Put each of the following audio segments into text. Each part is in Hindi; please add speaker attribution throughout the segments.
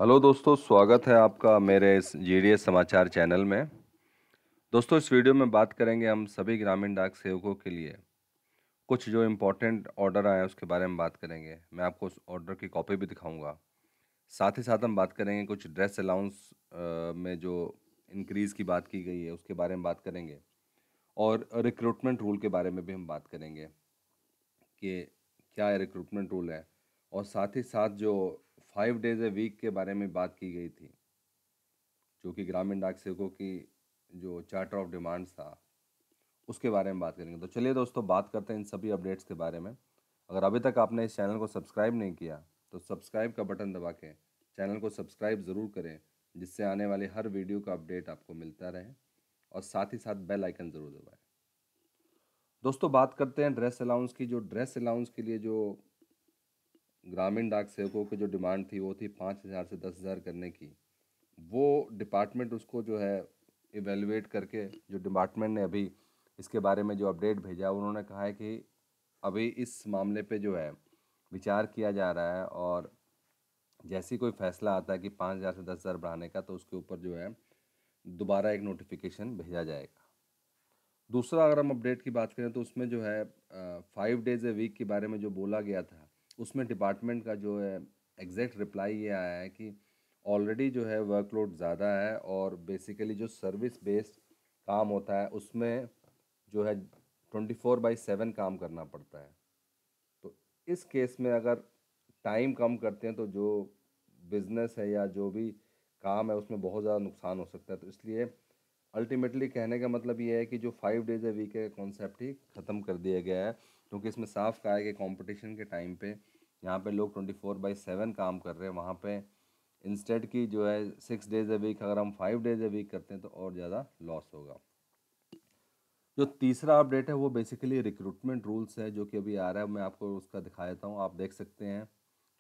Speaker 1: हेलो दोस्तों, स्वागत है आपका मेरे इस जीडीएस समाचार चैनल में। दोस्तों, इस वीडियो में बात करेंगे हम सभी ग्रामीण डाक सेवकों के लिए कुछ जो इम्पोर्टेंट ऑर्डर आए हैं उसके बारे में बात करेंगे। मैं आपको उस ऑर्डर की कॉपी भी दिखाऊंगा। साथ ही साथ हम बात करेंगे कुछ ड्रेस अलाउंस में जो इंक्रीज़ की बात की गई है उसके बारे में बात करेंगे, और रिक्रूटमेंट रूल के बारे में भी हम बात करेंगे कि क्या रिक्रूटमेंट रूल है। और साथ ही साथ जो 5 डेज ए वीक के बारे में बात की गई थी, जो कि ग्रामीण डाक सेवकों की जो चार्टर ऑफ डिमांड्स था उसके बारे में बात करेंगे। तो चलिए दोस्तों, बात करते हैं इन सभी अपडेट्स के बारे में। अगर अभी तक आपने इस चैनल को सब्सक्राइब नहीं किया तो सब्सक्राइब का बटन दबा के चैनल को सब्सक्राइब ज़रूर करें, जिससे आने वाले हर वीडियो का अपडेट आपको मिलता रहे, और साथ ही साथ बेल आइकन ज़रूर दबाएं। दोस्तों, बात करते हैं ड्रेस अलाउंस की। जो ड्रेस अलाउंस के लिए जो ग्रामीण डाक सेवकों की जो डिमांड थी वो थी 5,000 से 10,000 करने की। वो डिपार्टमेंट उसको जो है इवेलुएट करके, जो डिपार्टमेंट ने अभी इसके बारे में जो अपडेट भेजा, उन्होंने कहा है कि अभी इस मामले पे जो है विचार किया जा रहा है, और जैसे ही कोई फैसला आता है कि 5,000 से 10,000 बढ़ाने का, तो उसके ऊपर जो है दोबारा एक नोटिफिकेशन भेजा जाएगा। दूसरा, अगर हम अपडेट की बात करें तो उसमें जो है 5 डेज ए वीक के बारे में जो बोला गया था, उसमें डिपार्टमेंट का जो है एग्जैक्ट रिप्लाई ये आया है कि ऑलरेडी जो है वर्कलोड ज़्यादा है, और बेसिकली जो सर्विस बेस्ड काम होता है उसमें जो है 24/7 काम करना पड़ता है। तो इस केस में अगर टाइम कम करते हैं तो जो बिजनेस है या जो भी काम है उसमें बहुत ज़्यादा नुकसान हो सकता है। तो इसलिए अल्टीमेटली कहने का मतलब ये है कि जो 5 डेज ए वीक है कॉन्सेप्ट ही ख़त्म कर दिया गया है, क्योंकि इसमें साफ कहा है कि कंपटीशन के टाइम पे यहाँ पे लोग 24/7 काम कर रहे हैं, वहाँ पे इंस्टेड की जो है 6 डेज ए वीक, अगर हम 5 डेज ए वीक करते हैं तो और ज़्यादा लॉस होगा। जो तीसरा अपडेट है वो बेसिकली रिक्रूटमेंट रूल्स है, जो कि अभी आ रहा है। मैं आपको उसका दिखा देता हूँ। आप देख सकते हैं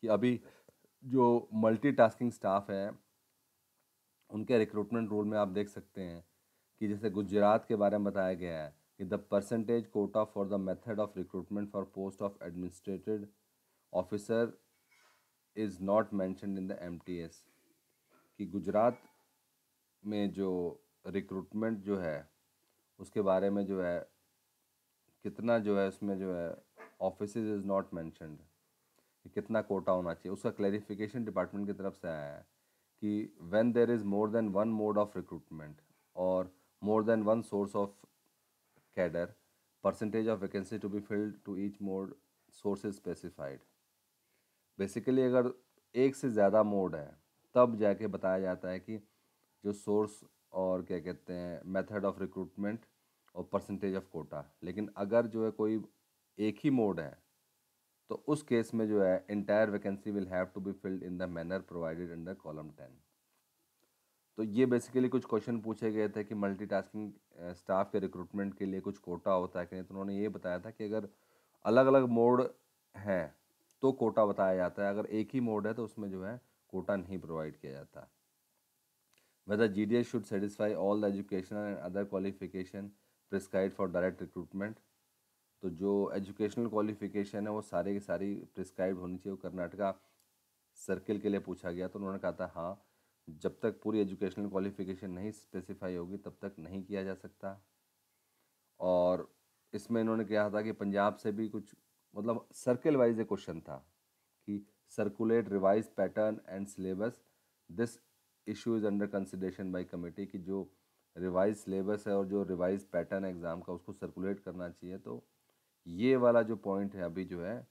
Speaker 1: कि अभी जो मल्टीटास्किंग स्टाफ है उनके रिक्रूटमेंट रूल में आप देख सकते हैं कि जैसे गुजरात के बारे में बताया गया है कि the percentage Kota for the method of recruitment for post of administrative officer is not mentioned in the MTS. कि गुजरात में जो रिक्रूटमेंट जो है उसके बारे में जो है कितना जो है उसमें जो है ऑफिस इज़ नॉट मैंशनड, कितना कोटा होना चाहिए, उसका क्लैरिफिकेशन डिपार्टमेंट की तरफ से आया है कि when there is more than one mode of recruitment और more than one source of cadre, percentage of vacancy to be filled to each mode source is specified. Basically अगर एक से ज़्यादा मोड है तब जाके बताया जाता है कि जो सोर्स और क्या कहते हैं मेथड ऑफ रिक्रूटमेंट और परसेंटेज ऑफ कोटा। लेकिन अगर जो है कोई एक ही मोड है तो उस केस में जो है entire vacancy will have to be filled in the manner provided under column 10। तो ये बेसिकली कुछ क्वेश्चन पूछे गए थे कि मल्टीटास्किंग स्टाफ के रिक्रूटमेंट के लिए कुछ कोटा होता है कि नहीं। तो उन्होंने ये बताया था कि अगर अलग अलग मोड हैं तो कोटा बताया जाता है, अगर एक ही मोड है तो उसमें जो है कोटा नहीं प्रोवाइड किया जाता। Whether GDS should satisfy all the educational and other qualification prescribed for direct recruitment। तो जो एजुकेशनल क्वालिफिकेशन है वो सारे की सारी प्रिस्क्राइब होनी चाहिए। वो कर्नाटका सर्किल के लिए पूछा गया तो उन्होंने कहा था हाँ, जब तक पूरी एजुकेशनल क्वालिफिकेशन नहीं स्पेसिफाई होगी तब तक नहीं किया जा सकता। और इसमें इन्होंने कहा था कि पंजाब से भी कुछ मतलब सर्किल वाइज एक क्वेश्चन था कि circulate revise pattern and syllabus, this issue is under consideration by committee. कि जो रिवाइज सिलेबस है और जो रिवाइज पैटर्न है एग्ज़ाम का उसको सर्कुलेट करना चाहिए। तो ये वाला जो पॉइंट है अभी जो है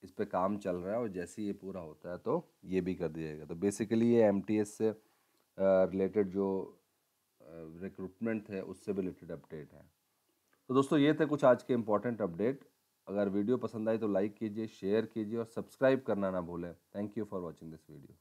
Speaker 1: इस पे काम चल रहा है, और जैसे ही ये पूरा होता है तो ये भी कर दिया जाएगा। तो बेसिकली ये एमटीएस से रिलेटेड जो रिक्रूटमेंट है उससे भी रिलेटेड अपडेट है। तो दोस्तों, ये थे कुछ आज के इंपॉर्टेंट अपडेट। अगर वीडियो पसंद आई तो लाइक कीजिए, शेयर कीजिए और सब्सक्राइब करना ना भूलें। Thank you for watching this video.